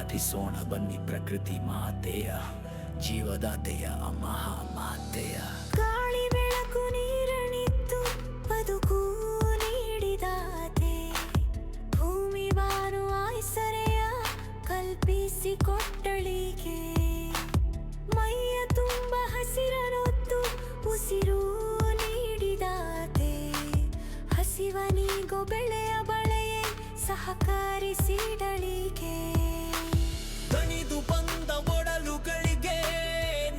ಆರಾಧಿಸೋಣ ಬನ್ನಿ ಪ್ರಕೃತಿ ಮಾತೆಯ, ಜೀವದಾತೆಯ, ಮಹಾಮಾತೆಯ. ಗಾಳಿ ಬೆಳಕು ನೀರಣಿತ್ತು ಬದುಕು ನೀಡಿದಾತೆ, ಭೂಮಿ ಬಾನು ಆಯ್ಸರೆಯ ಕಲ್ಪಿಸಿಕೊಟ್ಟಳಿಗೆ, ಮೈಯ ತುಂಬ ಹಸಿರನೊತ್ತು ಉಸಿರು ನೀಡಿದಾತೆ, ಹಸಿವನಿಗೋ ಬೆಳೆಯ ಬಳೆಯೇ ಸಹಕರಿಸಿಡಳಿಗೆ. ದಣಿದು ಬಂದ ಒಡಲುಗಳಿಗೆ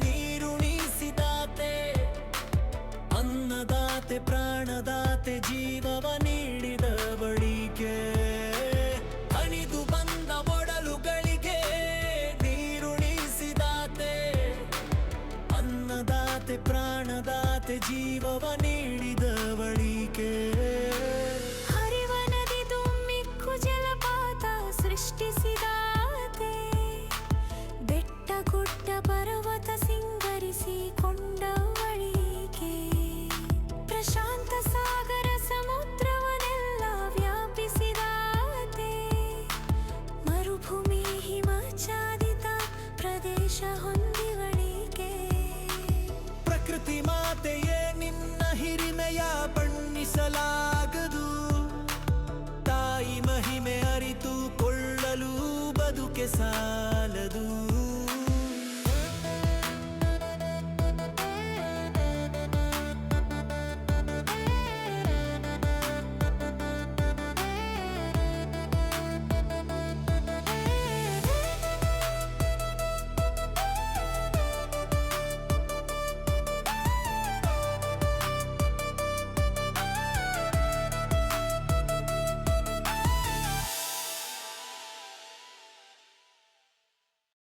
ನೀರುಣಿಸಿದಾತೆ, ಅನ್ನದಾತೆ ಪ್ರಾಣದಾತೆ ಜೀವವ ನೀಡಿದವಳಿಗೆ. ಹಣಿದು ಬಂದ ಒಡಲುಗಳಿಗೆ ನೀರುಣಿಸಿದಾತೆ, ಅನ್ನದಾತೆ ಪ್ರಾಣದಾತೆ ಜೀವವ ನೀಡಿದವಳಿಗೆ. ಹರಿವ ನದಿ ತುಂಬಿಕ್ಕು ಜಲಪಾತ ಸೃಷ್ಟಿಸಿದಾತೆ, ಬೆಟ್ಟ ಗುಡ್ಡ ಪರ್ವತ ಸಿಂಗರಿಸಿಕೊಂಡವಳಿಗೆ, ಪ್ರಶಾಂತ ಸಾಗರ ಸಮುದ್ರವನ್ನೆಲ್ಲ ವ್ಯಾಪಿಸಿದಾತೆ, ಮರುಭೂಮಿ ಹಿಮಚ್ಛಾದಿತ ಪ್ರದೇಶ ಹೊಂದಿವಳಿಗೆ. ಪ್ರಕೃತಿ ಮಾತೆಯೇ ನಿನ್ನ ಹಿರಿಮೆಯ ಬಣ್ಣಿಸಲು